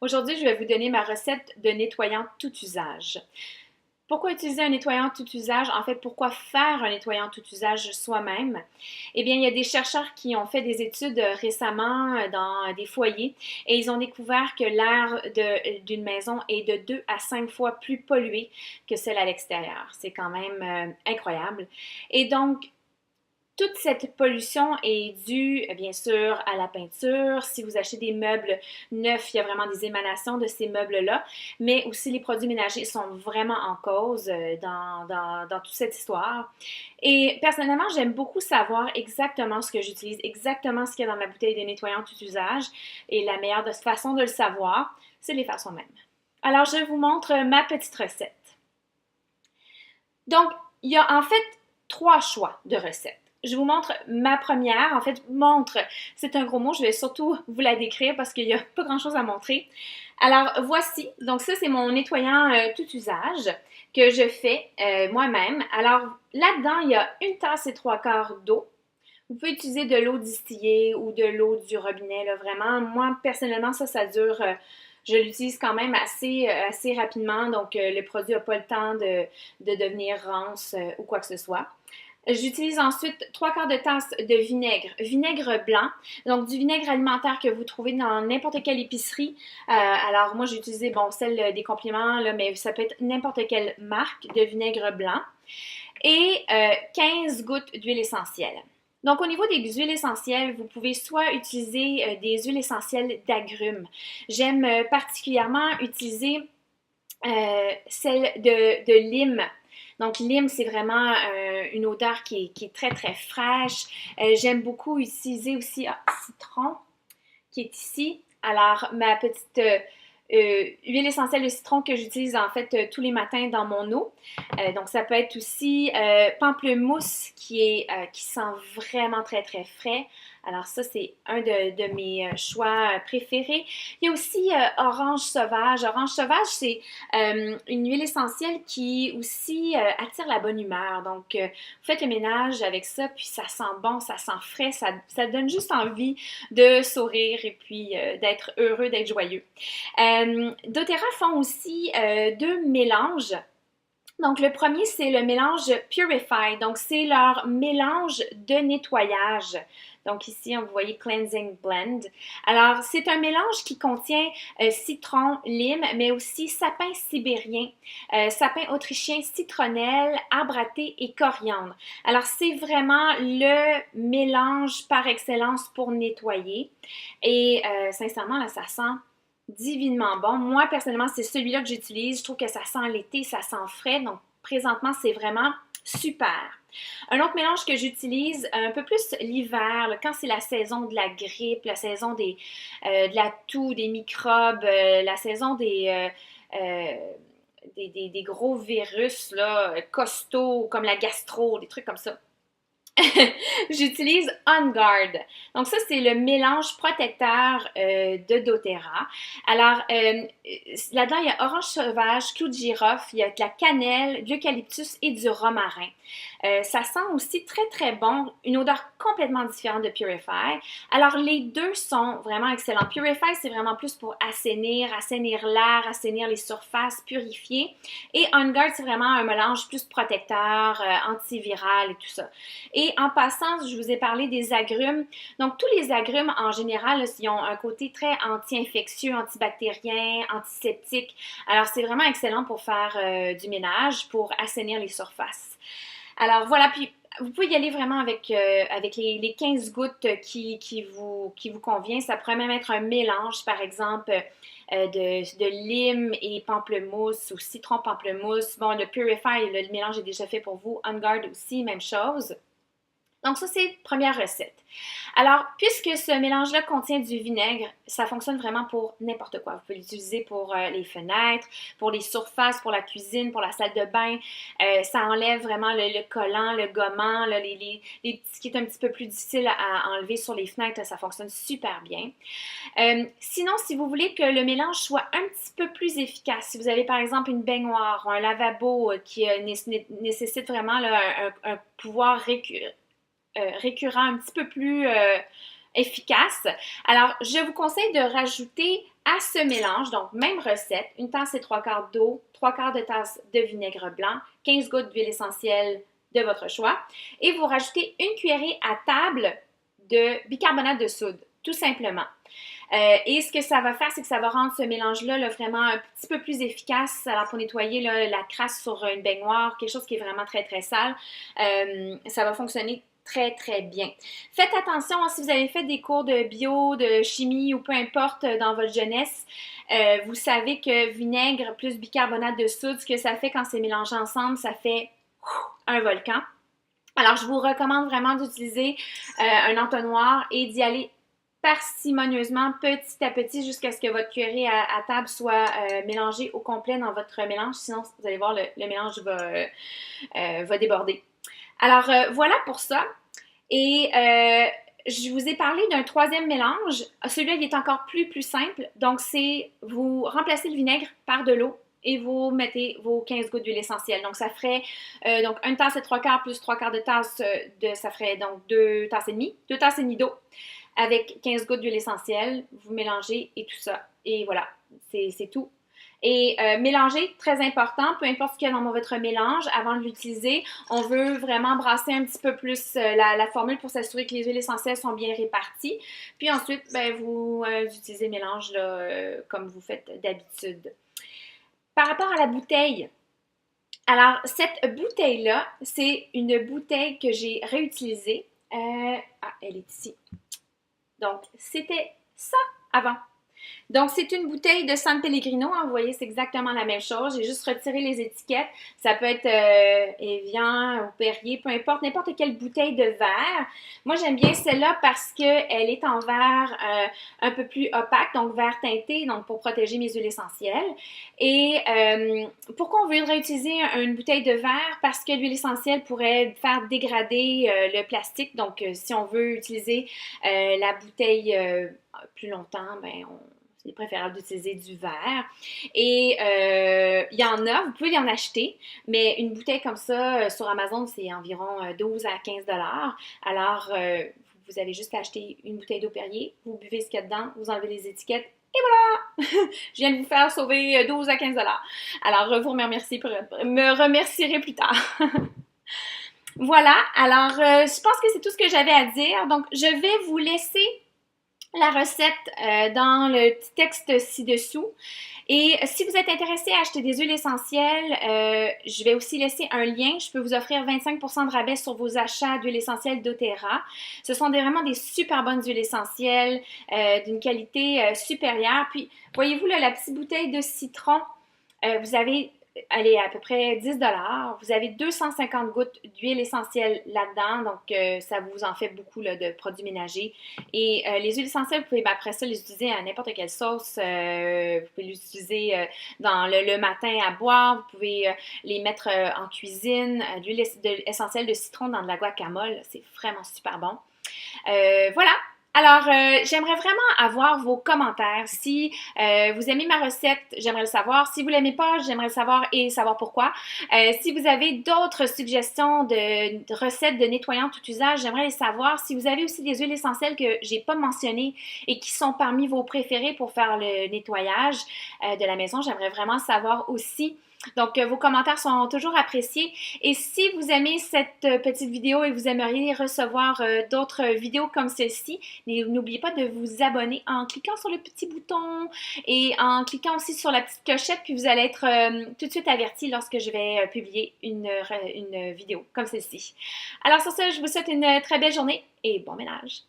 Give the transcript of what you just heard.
Aujourd'hui, je vais vous donner ma recette de nettoyant tout usage. Pourquoi utiliser un nettoyant tout usage? En fait, pourquoi faire un nettoyant tout usage soi-même? Eh bien, il y a des chercheurs qui ont fait des études récemment dans des foyers et ils ont découvert que l'air d'une maison est de 2 à 5 fois plus pollué que celle à l'extérieur. C'est quand même incroyable. Et donc, toute cette pollution est due, bien sûr, à la peinture. Si vous achetez des meubles neufs, il y a vraiment des émanations de ces meubles-là, mais aussi les produits ménagers sont vraiment en cause dans toute cette histoire. Et personnellement, j'aime beaucoup savoir exactement ce que j'utilise, exactement ce qu'il y a dans ma bouteille de nettoyant tout usage. Et la meilleure façon de le savoir, c'est de les faire soi-même. Alors, je vous montre ma petite recette. Donc, il y a en fait 3 choix de recettes. Je vous montre ma première. En fait, montre, c'est un gros mot. Je vais surtout vous la décrire parce qu'il n'y a pas grand-chose à montrer. Alors, voici. Donc, ça, c'est mon nettoyant tout usage que je fais moi-même. Alors, là-dedans, il y a 1 tasse et 3 quarts d'eau. Vous pouvez utiliser de l'eau distillée ou de l'eau du robinet, là, vraiment. Moi, personnellement, ça dure... je l'utilise quand même assez rapidement, donc le produit n'a pas le temps de devenir rance ou quoi que ce soit. J'utilise ensuite 3 quarts de tasse de vinaigre blanc, donc du vinaigre alimentaire que vous trouvez dans n'importe quelle épicerie. Alors moi j'ai utilisé celle des compliments, là, mais ça peut être n'importe quelle marque de vinaigre blanc. Et 15 gouttes d'huile essentielle. Donc, au niveau des huiles essentielles, vous pouvez soit utiliser des huiles essentielles d'agrumes. J'aime particulièrement utiliser celle de lime. Donc, lime, c'est vraiment une odeur qui est très, très fraîche. J'aime beaucoup utiliser aussi citron, qui est ici. Alors, ma petite huile essentielle de citron que j'utilise en fait tous les matins dans mon eau. Donc, ça peut être aussi pamplemousse qui sent vraiment très, très frais. Alors ça, c'est un de mes choix préférés. Il y a aussi orange sauvage. Orange sauvage, c'est une huile essentielle qui aussi attire la bonne humeur. Donc, vous faites le ménage avec ça, puis ça sent bon, ça sent frais, ça donne juste envie de sourire et puis d'être heureux, d'être joyeux. doTERRA font aussi 2 mélanges. Donc, le premier, c'est le mélange Purify. Donc, c'est leur mélange de nettoyage. Donc, ici, vous voyez Cleansing Blend. Alors, c'est un mélange qui contient citron, lime, mais aussi sapin sibérien, sapin autrichien, citronnelle, arbre à thé et coriandre. Alors, c'est vraiment le mélange par excellence pour nettoyer. Et sincèrement, là, ça sent divinement bon. Moi, personnellement, c'est celui-là que j'utilise. Je trouve que ça sent l'été, ça sent frais. Donc, présentement, c'est vraiment super. Un autre mélange que j'utilise un peu plus l'hiver, quand c'est la saison de la grippe, la saison de la toux, des microbes, la saison des gros virus là, costauds comme la gastro, des trucs comme ça. J'utilise On Guard. Donc ça, c'est le mélange protecteur de doTERRA. Alors, là-dedans, il y a orange sauvage, clou de girofle, il y a de la cannelle, de l'eucalyptus et du romarin. Ça sent aussi très, très bon, une odeur complètement différente de Purify. Alors, les deux sont vraiment excellents. Purify, c'est vraiment plus pour assainir l'air, assainir les surfaces, purifier. Et On Guard, c'est vraiment un mélange plus protecteur, antiviral et tout ça. Et en passant, je vous ai parlé des agrumes. Donc, tous les agrumes, en général, là, ils ont un côté très anti-infectieux, antibactérien, antiseptique. Alors, c'est vraiment excellent pour faire du ménage, pour assainir les surfaces. Alors, voilà. Puis, vous pouvez y aller vraiment avec les 15 gouttes qui vous convient. Ça pourrait même être un mélange, par exemple, de lime et pamplemousse ou citron pamplemousse. Bon, le Purify, le mélange est déjà fait pour vous. On Guard aussi, même chose. Donc ça, c'est première recette. Alors, puisque ce mélange-là contient du vinaigre, ça fonctionne vraiment pour n'importe quoi. Vous pouvez l'utiliser pour les fenêtres, pour les surfaces, pour la cuisine, pour la salle de bain. Ça enlève vraiment le collant, le gommant, là, ce qui est un petit peu plus difficile à enlever sur les fenêtres, ça fonctionne super bien. Sinon, si vous voulez que le mélange soit un petit peu plus efficace, si vous avez par exemple une baignoire ou un lavabo qui nécessite vraiment là, un pouvoir récurrent un petit peu plus efficace. Alors, je vous conseille de rajouter à ce mélange, donc même recette, une tasse et 3/4 d'eau, 3/4 de tasse de vinaigre blanc, 15 gouttes d'huile essentielle de votre choix, et vous rajoutez une cuillerée à table de bicarbonate de soude, tout simplement. Et ce que ça va faire, c'est que ça va rendre ce mélange-là là, vraiment un petit peu plus efficace. Alors, pour nettoyer là, la crasse sur une baignoire, quelque chose qui est vraiment très, très sale, ça va fonctionner très, très bien. Faites attention, hein, si vous avez fait des cours de bio, de chimie ou peu importe dans votre jeunesse, vous savez que vinaigre plus bicarbonate de soude, ce que ça fait quand c'est mélangé ensemble, ça fait un volcan. Alors, je vous recommande vraiment d'utiliser un entonnoir et d'y aller parcimonieusement, petit à petit, jusqu'à ce que votre cuillerée à table soit mélangée au complet dans votre mélange. Sinon, vous allez voir, le mélange va déborder. Alors, voilà pour ça. Et je vous ai parlé d'un troisième mélange. Celui-là, il est encore plus simple. Donc, c'est vous remplacez le vinaigre par de l'eau et vous mettez vos 15 gouttes d'huile essentielle. Donc, ça ferait donc une tasse et 3/4 plus 3/4 de tasse, ça ferait donc 2 tasses et demie, 2 tasses et demie d'eau avec 15 gouttes d'huile essentielle. Vous mélangez et tout ça. Et voilà, c'est tout. Et mélanger, très important, peu importe ce qu'il y a dans votre mélange, avant de l'utiliser, on veut vraiment brasser un petit peu plus la formule pour s'assurer que les huiles essentielles sont bien réparties. Puis ensuite, ben, vous utilisez le mélange là, comme vous faites d'habitude. Par rapport à la bouteille, alors cette bouteille-là, c'est une bouteille que j'ai réutilisée. Elle est ici. Donc, c'était ça avant. Donc, c'est une bouteille de San Pellegrino. Hein, vous voyez, c'est exactement la même chose. J'ai juste retiré les étiquettes. Ça peut être Evian ou Perrier, peu importe, n'importe quelle bouteille de verre. Moi, j'aime bien celle-là parce qu'elle est en verre un peu plus opaque, donc verre teinté, donc pour protéger mes huiles essentielles. Et pourquoi on veut réutiliser une bouteille de verre? Parce que l'huile essentielle pourrait faire dégrader le plastique. Donc, si on veut utiliser la bouteille plus longtemps, ben c'est préférable d'utiliser du verre. Et il y en a, vous pouvez y en acheter, mais une bouteille comme ça sur Amazon, c'est environ 12 à 15 $. Alors, vous avez juste à acheter une bouteille d'eau Perrier, vous buvez ce qu'il y a dedans, vous enlevez les étiquettes, et voilà! Je viens de vous faire sauver 12 à 15 $. Alors, vous me remercierez plus tard. Voilà, alors je pense que c'est tout ce que j'avais à dire. Donc, je vais vous laisser la recette dans le petit texte ci-dessous. Et si vous êtes intéressé à acheter des huiles essentielles, je vais aussi laisser un lien. Je peux vous offrir 25% de rabais sur vos achats d'huile essentielle d'Oterra. Ce sont vraiment des super bonnes huiles essentielles d'une qualité supérieure. Puis, voyez-vous, là, la petite bouteille de citron, vous avez... Elle est à peu près 10 $. Vous avez 250 gouttes d'huile essentielle là-dedans, donc ça vous en fait beaucoup là, de produits ménagers. Et les huiles essentielles, vous pouvez après ça les utiliser à n'importe quelle sauce. Vous pouvez les utiliser dans le matin à boire. Vous pouvez les mettre en cuisine. L'huile essentielle de citron dans de la guacamole, c'est vraiment super bon. Voilà. Alors, j'aimerais vraiment avoir vos commentaires. Si vous aimez ma recette, j'aimerais le savoir. Si vous l'aimez pas, j'aimerais le savoir et savoir pourquoi. Si vous avez d'autres suggestions de recettes de nettoyants tout usage, j'aimerais les savoir. Si vous avez aussi des huiles essentielles que j'ai pas mentionnées et qui sont parmi vos préférées pour faire le nettoyage de la maison, j'aimerais vraiment savoir aussi. Donc, vos commentaires sont toujours appréciés. Et si vous aimez cette petite vidéo et vous aimeriez recevoir d'autres vidéos comme celle-ci, n'oubliez pas de vous abonner en cliquant sur le petit bouton et en cliquant aussi sur la petite clochette, puis vous allez être tout de suite averti lorsque je vais publier une vidéo comme celle-ci. Alors, sur ce, je vous souhaite une très belle journée et bon ménage!